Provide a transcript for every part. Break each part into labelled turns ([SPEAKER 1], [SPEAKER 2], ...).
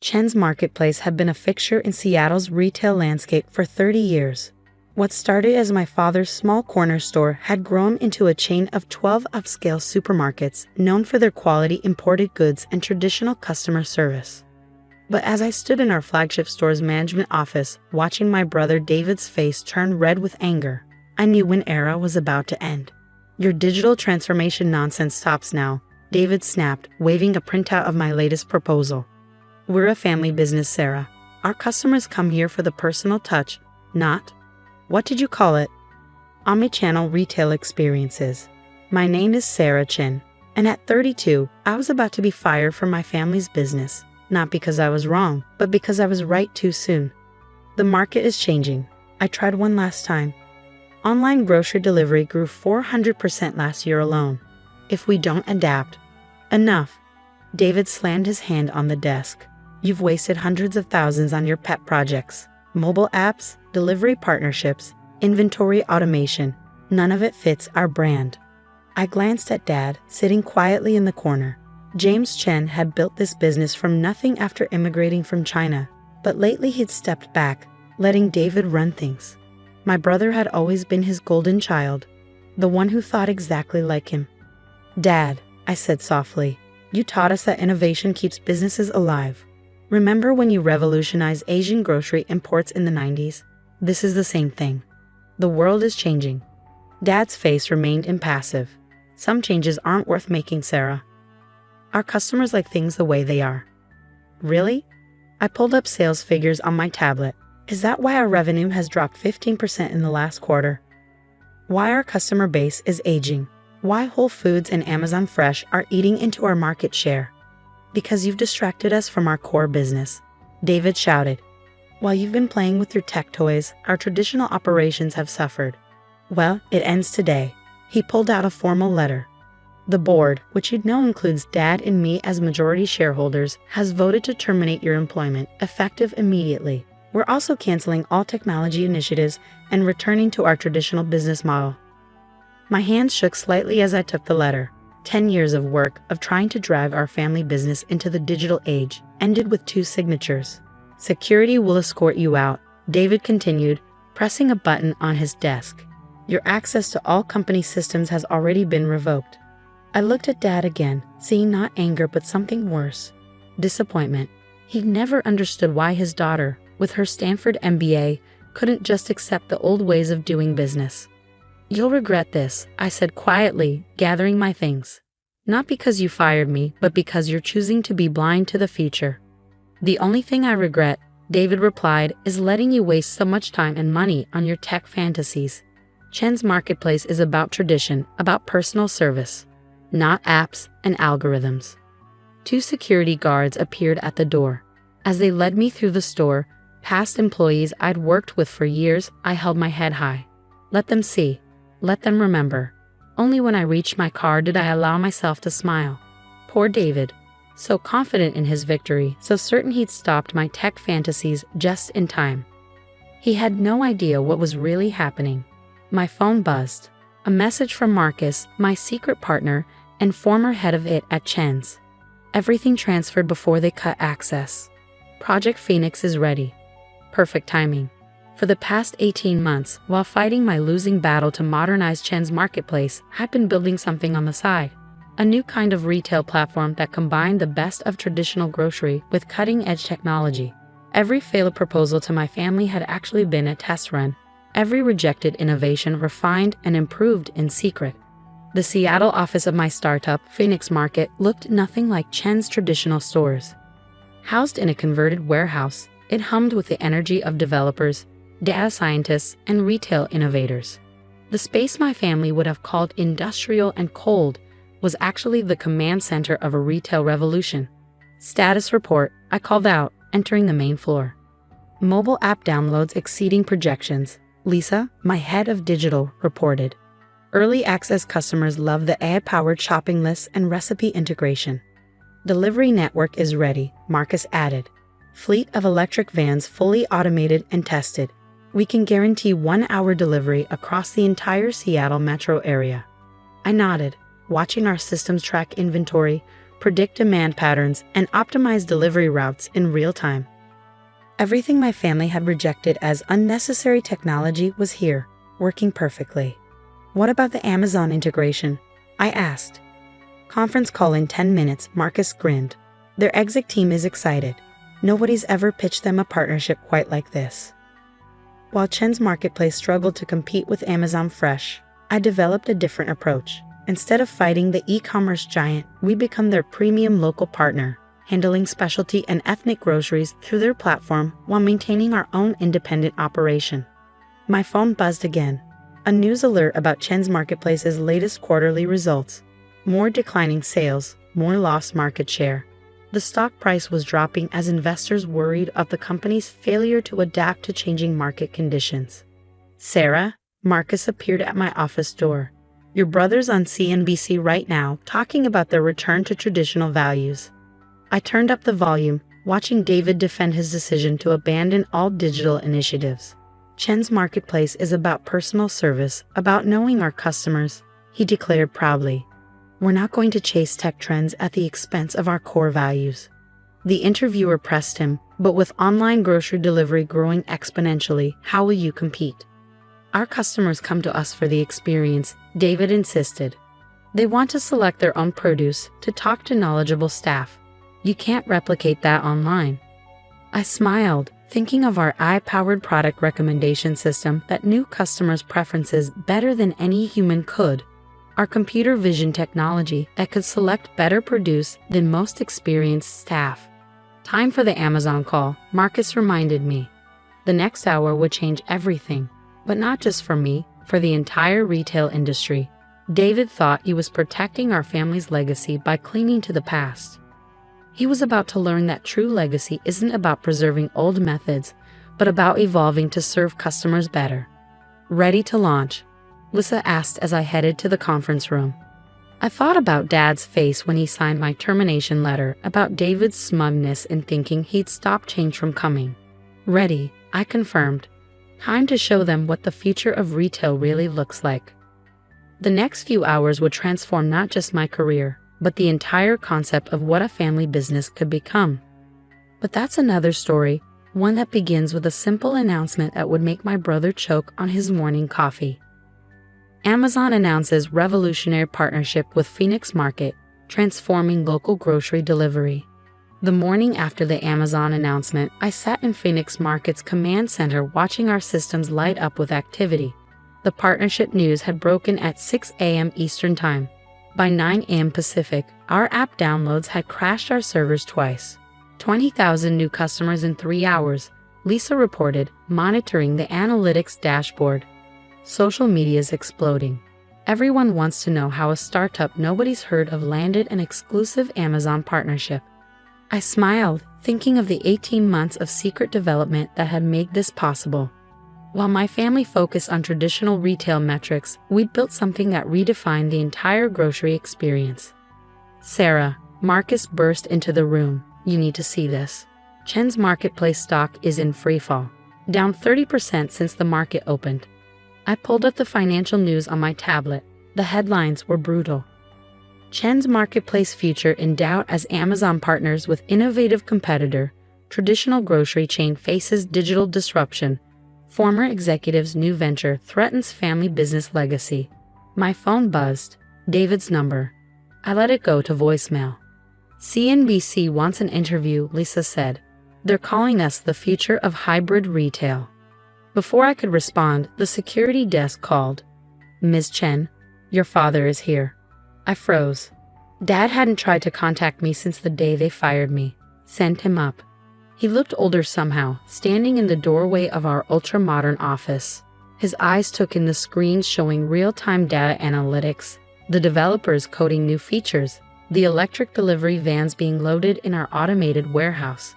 [SPEAKER 1] Chen's Marketplace had been a fixture in Seattle's retail landscape for 30 years. What started as my father's small corner store had grown into a chain of 12 upscale supermarkets known for their quality imported goods and traditional customer service. But as I stood in our flagship store's management office, watching my brother David's face turn red with anger, I knew an era was about to end. "Your digital transformation nonsense stops now," David snapped, waving a printout of my latest proposal. "We're a family business, Sarah. Our customers come here for the personal touch, not, what did you call it? Omnichannel retail experiences. My name is Sarah Chen, and at 32, I was about to be fired from my family's business, not because I was wrong, but because I was right too soon. The market is changing. I tried one last time. Online grocery delivery grew 400% last year alone. If we don't adapt..." "Enough." David slammed his hand on the desk. "You've wasted hundreds of thousands on your pet projects. Mobile apps, delivery partnerships, inventory automation. None of it fits our brand." I glanced at Dad, sitting quietly in the corner. James Chen had built this business from nothing after immigrating from China, but lately he'd stepped back, letting David run things. My brother had always been his golden child, the one who thought exactly like him. "Dad," I said softly, "you taught us that innovation keeps businesses alive. Remember when you revolutionized Asian grocery imports in the 90s? This is the same thing. The world is changing." Dad's face remained impassive. "Some changes aren't worth making, Sarah. Our customers like things the way they are." "Really?" I pulled up sales figures on my tablet. "Is that why our revenue has dropped 15% in the last quarter? Why our customer base is aging? Why Whole Foods and Amazon Fresh are eating into our market share?" "Because you've distracted us from our core business," David shouted. "While you've been playing with your tech toys, our traditional operations have suffered. Well, it ends today." He pulled out a formal letter. "The board, which you'd know includes Dad and me as majority shareholders, has voted to terminate your employment, effective immediately. We're also canceling all technology initiatives and returning to our traditional business model." My hands shook slightly as I took the letter. 10 years of work, of trying to drive our family business into the digital age, ended with 2 signatures. "Security will escort you out," David continued, pressing a button on his desk. "Your access to all company systems has already been revoked." I looked at Dad again, seeing not anger but something worse. Disappointment. He'd never understood why his daughter, with her Stanford MBA, couldn't just accept the old ways of doing business. "You'll regret this," I said quietly, gathering my things. "Not because you fired me, but because you're choosing to be blind to the future." "The only thing I regret," David replied, "is letting you waste so much time and money on your tech fantasies. Chen's Marketplace is about tradition, about personal service, not apps and algorithms." 2 security guards appeared at the door. As they led me through the store, past employees I'd worked with for years, I held my head high. Let them see. Let them remember. Only when I reached my car did I allow myself to smile. Poor David. So confident in his victory, so certain he'd stopped my tech fantasies just in time. He had no idea what was really happening. My phone buzzed. A message from Marcus, my secret partner, and former head of it at Chen's. Everything transferred before they cut access. Project Phoenix is ready. Perfect timing. For the past 18 months, while fighting my losing battle to modernize Chen's Marketplace, I'd been building something on the side. A new kind of retail platform that combined the best of traditional grocery with cutting-edge technology. Every failed proposal to my family had actually been a test run. Every rejected innovation refined and improved in secret. The Seattle office of my startup, Phoenix Market, looked nothing like Chen's traditional stores. Housed in a converted warehouse, it hummed with the energy of developers, data scientists, and retail innovators. The space my family would have called industrial and cold was actually the command center of a retail revolution. "Status report," I called out, entering the main floor. "Mobile app downloads exceeding projections," Lisa, my head of digital, reported. "Early access customers love the AI-powered shopping lists and recipe integration." "Delivery network is ready," Marcus added. "Fleet of electric vans fully automated and tested. We can guarantee 1-hour delivery across the entire Seattle metro area." I nodded, watching our systems track inventory, predict demand patterns, and optimize delivery routes in real time. Everything my family had rejected as unnecessary technology was here, working perfectly. "What about the Amazon integration?" I asked. "Conference call in 10 minutes," Marcus grinned. "Their exec team is excited. Nobody's ever pitched them a partnership quite like this." While Chen's marketplace struggled to compete with Amazon Fresh, I developed a different approach. Instead of fighting the e-commerce giant, we become their premium local partner, handling specialty and ethnic groceries through their platform while maintaining our own independent operation. My phone buzzed again. A news alert about Chen's marketplace's latest quarterly results. More declining sales, more lost market share. The stock price was dropping as investors worried of the company's failure to adapt to changing market conditions. "Sarah," Marcus appeared at my office door. "Your brother's on CNBC right now talking about their return to traditional values." I turned up the volume, watching David defend his decision to abandon all digital initiatives. "Chen's marketplace is about personal service, about knowing our customers," he declared proudly. "We're not going to chase tech trends at the expense of our core values." The interviewer pressed him, "But with online grocery delivery growing exponentially, how will you compete?" "Our customers come to us for the experience," David insisted. "They want to select their own produce, to talk to knowledgeable staff. You can't replicate that online." I smiled, thinking of our AI-powered product recommendation system that knew customers' preferences better than any human could. Our computer vision technology that could select better produce than most experienced staff. "Time for the Amazon call," Marcus reminded me. The next hour would change everything, but not just for me, for the entire retail industry. David thought he was protecting our family's legacy by clinging to the past. He was about to learn that true legacy isn't about preserving old methods, but about evolving to serve customers better. "Ready to launch?" Lisa asked as I headed to the conference room. I thought about Dad's face when he signed my termination letter, about David's smugness in thinking he'd stop change from coming. "Ready," I confirmed. Time to show them what the future of retail really looks like. The next few hours would transform not just my career, but the entire concept of what a family business could become. But that's another story, one that begins with a simple announcement that would make my brother choke on his morning coffee. Amazon announces revolutionary partnership with Phoenix Market, transforming local grocery delivery. The morning after the Amazon announcement, I sat in Phoenix Market's command center watching our systems light up with activity. The partnership news had broken at 6 a.m. Eastern Time. By 9 a.m. Pacific, our app downloads had crashed our servers twice. 20,000 new customers in 3 hours, Lisa reported, monitoring the analytics dashboard. Social media's exploding. Everyone wants to know how a startup nobody's heard of landed an exclusive Amazon partnership. I smiled, thinking of the 18 months of secret development that had made this possible. While my family focused on traditional retail metrics, we'd built something that redefined the entire grocery experience. "Sarah," Marcus burst into the room, "you need to see this. Chen's marketplace stock is in freefall, down 30% since the market opened." I pulled up the financial news on my tablet. The headlines were brutal. "Chen's marketplace future in doubt as Amazon partners with innovative competitor. Traditional grocery chain faces digital disruption. Former executive's new venture threatens family business legacy." My phone buzzed. David's number. I let it go to voicemail. "CNBC wants an interview," Lisa said. "They're calling us the future of hybrid retail." Before I could respond, the security desk called. "Ms. Chen, your father is here." I froze. Dad hadn't tried to contact me since the day they fired me. Send him up. He looked older somehow, standing in the doorway of our ultra-modern office. His eyes took in the screens showing real-time data analytics, the developers coding new features, the electric delivery vans being loaded in our automated warehouse.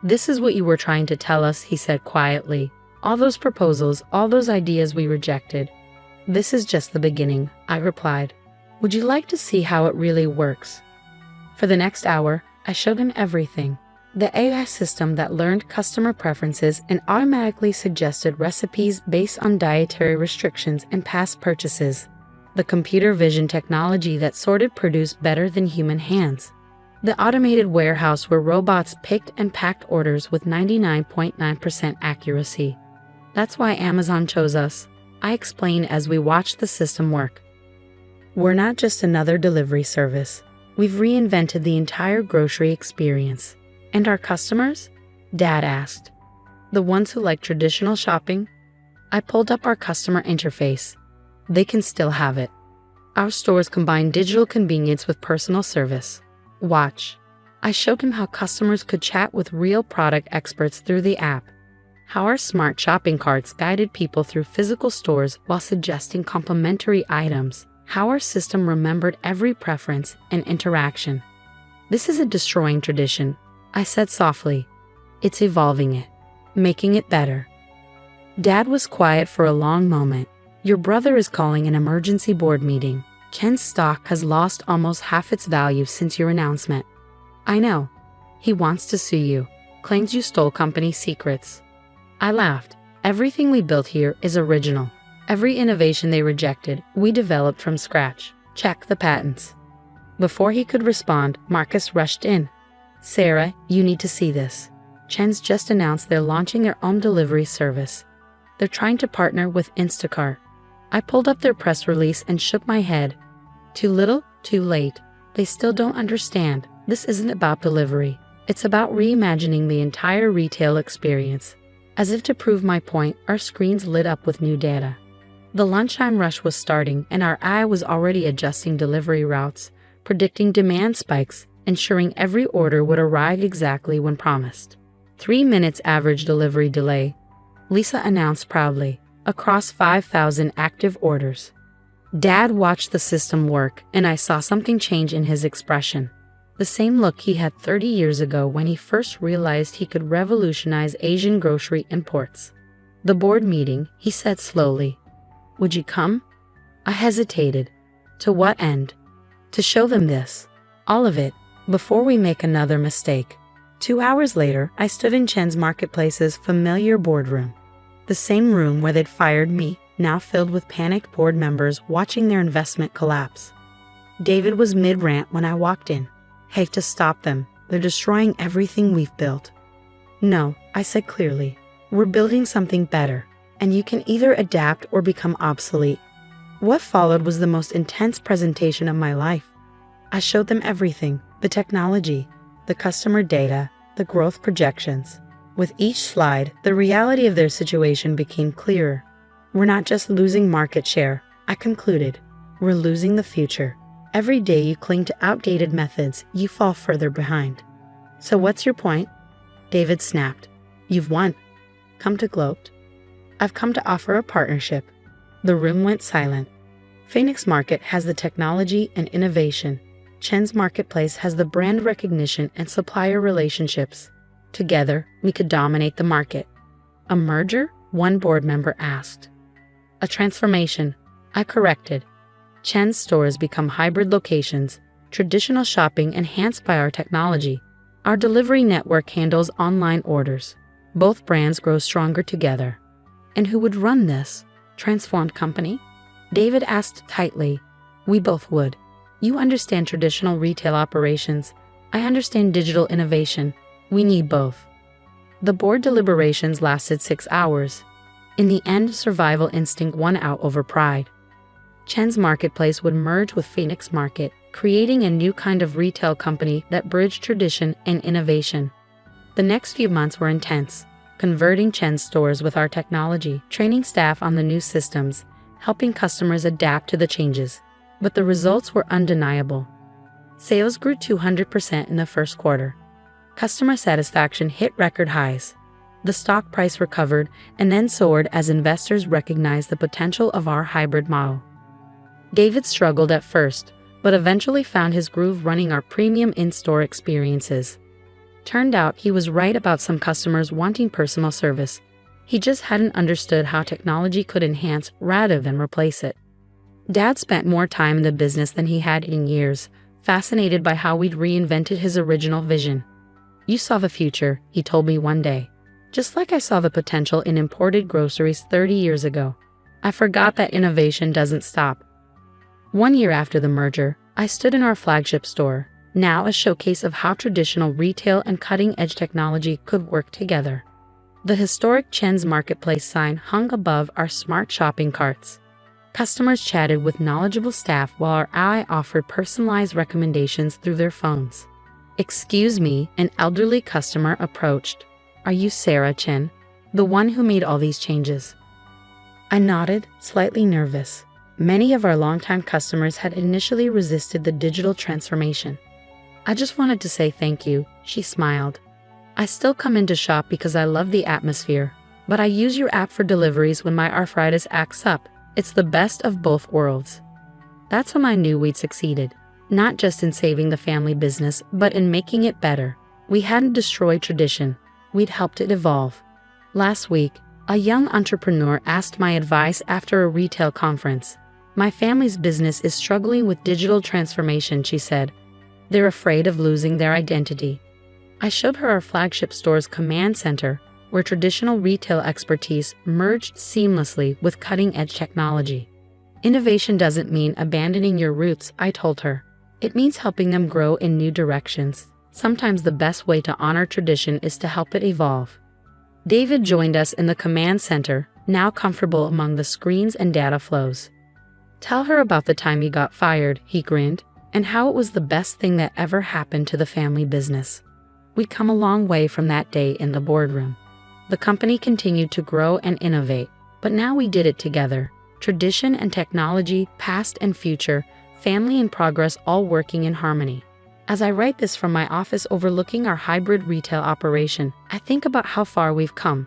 [SPEAKER 1] "This is what you were trying to tell us," he said quietly. "All those proposals, all those ideas we rejected." "This is just the beginning," I replied. "Would you like to see how it really works?" For the next hour, I showed him everything. The AI system that learned customer preferences and automatically suggested recipes based on dietary restrictions and past purchases. The computer vision technology that sorted produce better than human hands. The automated warehouse where robots picked and packed orders with 99.9% accuracy. That's why Amazon chose us, I explain as we watch the system work. We're not just another delivery service. We've reinvented the entire grocery experience. And our customers? Dad asked. The ones who like traditional shopping? I pulled up our customer interface. They can still have it. Our stores combine digital convenience with personal service. Watch. I showed him how customers could chat with real product experts through the app. How our smart shopping carts guided people through physical stores while suggesting complementary items. How our system remembered every preference and interaction. This isn't destroying tradition, I said softly. It's evolving it, making it better. Dad was quiet for a long moment. Your brother is calling an emergency board meeting. Ken's stock has lost almost half its value since your announcement. I know. He wants to sue you, claims you stole company secrets. I laughed. Everything we built here is original. Every innovation they rejected, we developed from scratch. Check the patents. Before he could respond, Marcus rushed in. Sarah, you need to see this. Chen's just announced they're launching their own delivery service. They're trying to partner with Instacart. I pulled up their press release and shook my head. Too little, too late. They still don't understand. This isn't about delivery. It's about reimagining the entire retail experience. As if to prove my point, our screens lit up with new data. The lunchtime rush was starting, and our AI was already adjusting delivery routes, predicting demand spikes, ensuring every order would arrive exactly when promised. 3 minutes average delivery delay, Lisa announced proudly, across 5,000 active orders. Dad watched the system work, and I saw something change in his expression. The same look he had 30 years ago when he first realized he could revolutionize Asian grocery imports. The board meeting, he said slowly. Would you come? I hesitated. To what end? To show them this. All of it, before we make another mistake. 2 hours later, I stood in Chen's Marketplace's familiar boardroom. The same room where they'd fired me, now filled with panicked board members watching their investment collapse. David was mid-rant when I walked in. Hate to stop them. They're destroying everything we've built. No, I said clearly. We're building something better. And you can either adapt or become obsolete. What followed was the most intense presentation of my life. I showed them everything, the technology, the customer data, the growth projections. With each slide, the reality of their situation became clearer. We're not just losing market share, I concluded. We're losing the future. Every day you cling to outdated methods, you fall further behind. So what's your point? David snapped. You've won. Come to gloat. I've come to offer a partnership. The room went silent. Phoenix Market has the technology and innovation. Chen's Marketplace has the brand recognition and supplier relationships. Together, we could dominate the market. A merger? One board member asked. A transformation, I corrected. Chen's stores become hybrid locations, traditional shopping enhanced by our technology. Our delivery network handles online orders. Both brands grow stronger together. And who would run this transformed company? David asked tightly. We both would. You understand traditional retail operations. I understand digital innovation. We need both. The board deliberations lasted 6 hours. In the end, survival instinct won out over pride. Chen's Marketplace would merge with Phoenix Market, creating a new kind of retail company that bridged tradition and innovation. The next few months were intense, converting Chen's stores with our technology, training staff on the new systems, helping customers adapt to the changes. But the results were undeniable. Sales grew 200% in the first quarter. Customer satisfaction hit record highs. The stock price recovered and then soared as investors recognized the potential of our hybrid model. David struggled at first, but eventually found his groove running our premium in-store experiences. Turned out he was right about some customers wanting personal service. He just hadn't understood how technology could enhance rather than replace it. Dad spent more time in the business than he had in years, fascinated by how we'd reinvented his original vision. You saw the future, he told me one day. Just like I saw the potential in imported groceries 30 years ago. I forgot that innovation doesn't stop. 1 year after the merger, I stood in our flagship store. now a showcase of how traditional retail and cutting-edge technology could work together. The historic Chen's Marketplace sign hung above our smart shopping carts. Customers chatted with knowledgeable staff while our eye offered personalized recommendations through their phones. "Excuse me," an elderly customer approached. "Are you Sarah Chen, the one who made all these changes?" I nodded, slightly nervous. Many of our longtime customers had initially resisted the digital transformation. "I just wanted to say thank you," she smiled. "I still come in to shop because I love the atmosphere, but I use your app for deliveries when my arthritis acts up. It's the best of both worlds." That's when I knew we'd succeeded, not just in saving the family business, but in making it better. We hadn't destroyed tradition, we'd helped it evolve. Last week, a young entrepreneur asked my advice after a retail conference. "My family's business is struggling with digital transformation," she said. "They're afraid of losing their identity." I showed her our flagship store's command center, where traditional retail expertise merged seamlessly with cutting-edge technology. "Innovation doesn't mean abandoning your roots," I told her. "It means helping them grow in new directions. Sometimes the best way to honor tradition is to help it evolve." David joined us in the command center, now comfortable among the screens and data flows. "Tell her about the time you got fired," he grinned, "and how it was the best thing that ever happened to the family business." We'd come a long way from that day in the boardroom. The company continued to grow and innovate, but now we did it together. Tradition and technology, past and future, family and progress all working in harmony. As I write this from my office overlooking our hybrid retail operation, I think about how far we've come.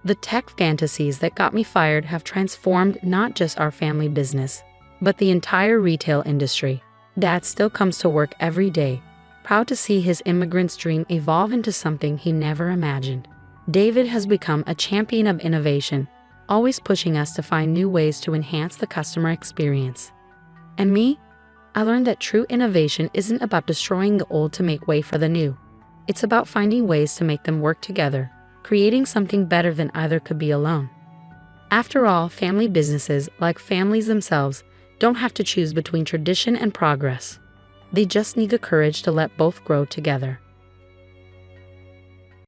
[SPEAKER 1] The tech fantasies that got me fired have transformed not just our family business, but the entire retail industry. Dad still comes to work every day, proud to see his immigrant's dream evolve into something he never imagined. David has become a champion of innovation, always pushing us to find new ways to enhance the customer experience. And me? I learned that true innovation isn't about destroying the old to make way for the new. It's about finding ways to make them work together, creating something better than either could be alone. After all, family businesses, like families themselves, don't have to choose between tradition and progress. They just need the courage to let both grow together.